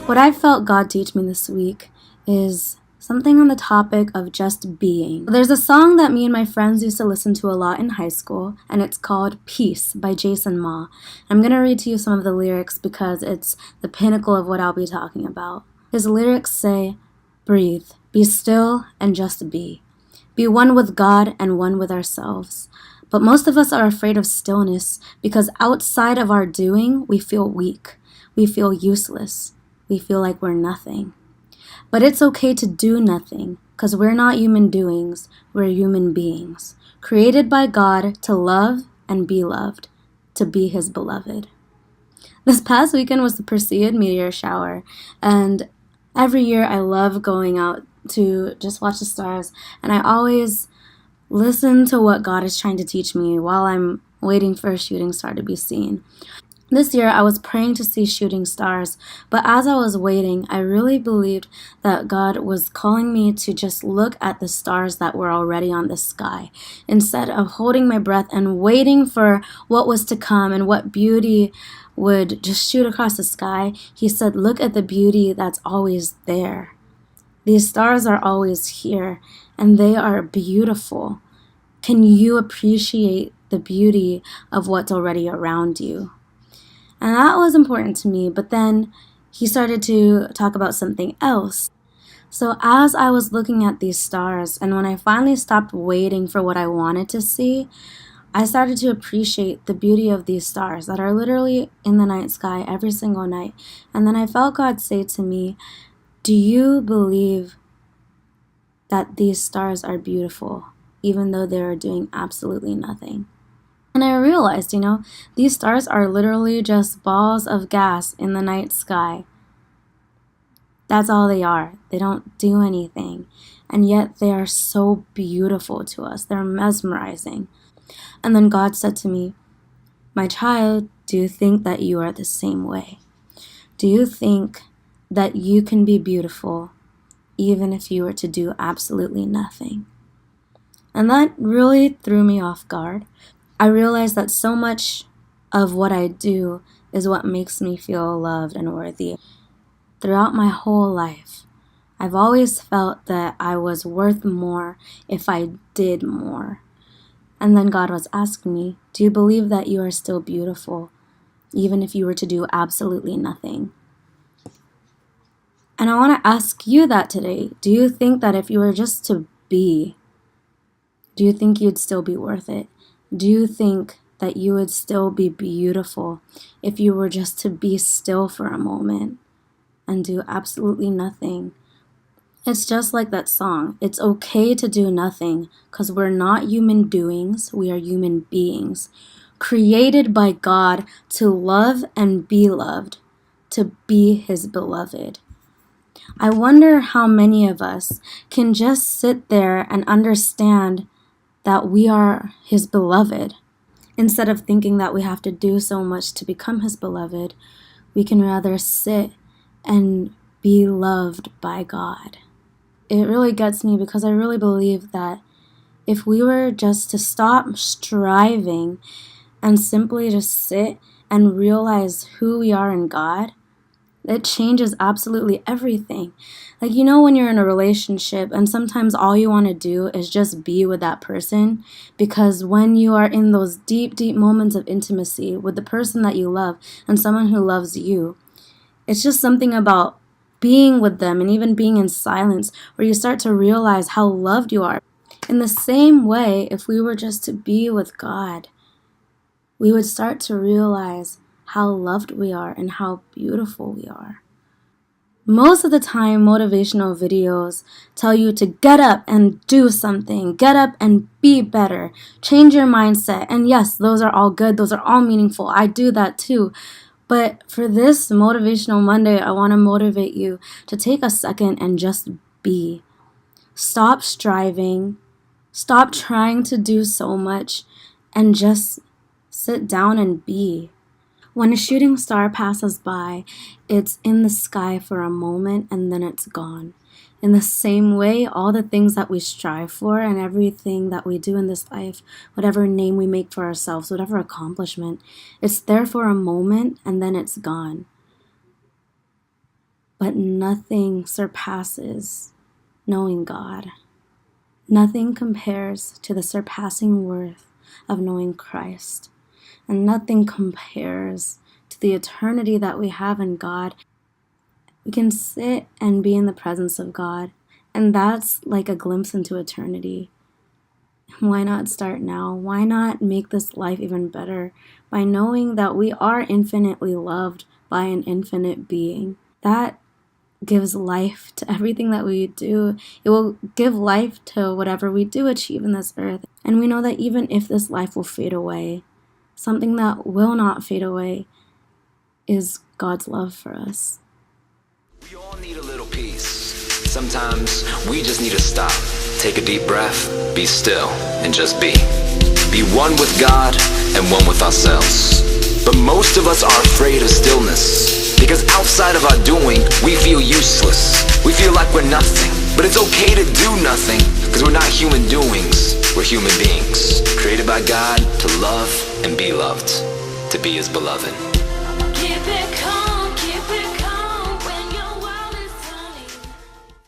What I felt God teach me this week is something on the topic of just being. There's a song that me and my friends used to listen to a lot in high school, and it's called Peace by Jaeson Ma. I'm going to read to you some of the lyrics because it's the pinnacle of what I'll be talking about. His lyrics say, "Breathe, be still, and just be. Be one with God and one with ourselves." But most of us are afraid of stillness because outside of our doing, we feel weak. We feel useless. We feel like we're nothing. But it's okay to do nothing because we're not human doings, we're human beings, created by God to love and be loved, to be His beloved. This past weekend was the Perseid Meteor shower, and every year I love going out to just watch the stars, and I always listen to what God is trying to teach me while I'm waiting for a shooting star to be seen. This year I was praying to see shooting stars, but as I was waiting, I really believed that God was calling me to just look at the stars that were already on the sky, instead of holding my breath and waiting for what was to come and what beauty would just shoot across the sky. He said, look at the beauty that's always there. These stars are always here, and they are beautiful. Can you appreciate the beauty of what's already around you? And that was important to me, but then he started to talk about something else. So as I was looking at these stars, and when I finally stopped waiting for what I wanted to see, I started to appreciate the beauty of these stars that are literally in the night sky every single night. And then I felt God say to me, do you believe that these stars are beautiful, even though they are doing absolutely nothing? And I realized, these stars are literally just balls of gas in the night sky. That's all they are. They don't do anything. And yet they are so beautiful to us. They're mesmerizing. And then God said to me, my child, do you think that you are the same way? Do you think that you can be beautiful even if you were to do absolutely nothing? And that really threw me off guard. I realized that so much of what I do is what makes me feel loved and worthy. Throughout my whole life, I've always felt that I was worth more if I did more. And then God was asking me, do you believe that you are still beautiful, even if you were to do absolutely nothing? And I want to ask you that today. Do you think that if you were just to be, do you think you'd still be worth it? Do you think that you would still be beautiful if you were just to be still for a moment and do absolutely nothing? It's just like that song. It's okay to do nothing because we're not human doings. We are human beings, created by God to love and be loved, to be His beloved. I wonder how many of us can just sit there and understand that we are His beloved. Instead of thinking that we have to do so much to become His beloved, we can rather sit and be loved by God. It really gets me because I really believe that if we were just to stop striving and simply just sit and realize who we are in God, it changes absolutely everything. Like, when you're in a relationship and sometimes all you want to do is just be with that person, because when you are in those deep, deep moments of intimacy with the person that you love and someone who loves you, it's just something about being with them and even being in silence where you start to realize how loved you are. In the same way, if we were just to be with God, we would start to realize how loved we are and how beautiful we are. Most of the time, motivational videos tell you to get up and do something, get up and be better, change your mindset. And yes, those are all good. Those are all meaningful. I do that too. But for this Motivational Monday, I want to motivate you to take a second and just be. Stop striving. Stop trying to do so much and just sit down and be. When a shooting star passes by, it's in the sky for a moment and then it's gone. In the same way, all the things that we strive for and everything that we do in this life, whatever name we make for ourselves, whatever accomplishment, it's there for a moment and then it's gone. but nothing surpasses knowing God. Nothing compares to the surpassing worth of knowing Christ. And nothing compares to the eternity that we have in God. We can sit and be in the presence of God, and that's like a glimpse into eternity. Why not start now? Why not make this life even better by knowing that we are infinitely loved by an infinite being? That gives life to everything that we do. It will give life to whatever we do achieve in this earth. And we know that even if this life will fade away, something that will not fade away is God's love for us. We all need a little peace. Sometimes we just need to stop, take a deep breath, be still, and just be. Be one with God and one with ourselves. But most of us are afraid of stillness, because outside of our doing, we feel useless. We feel like we're nothing. But it's okay to do nothing, because we're not human doings. We're human beings, created by God to love and be loved, to be His beloved.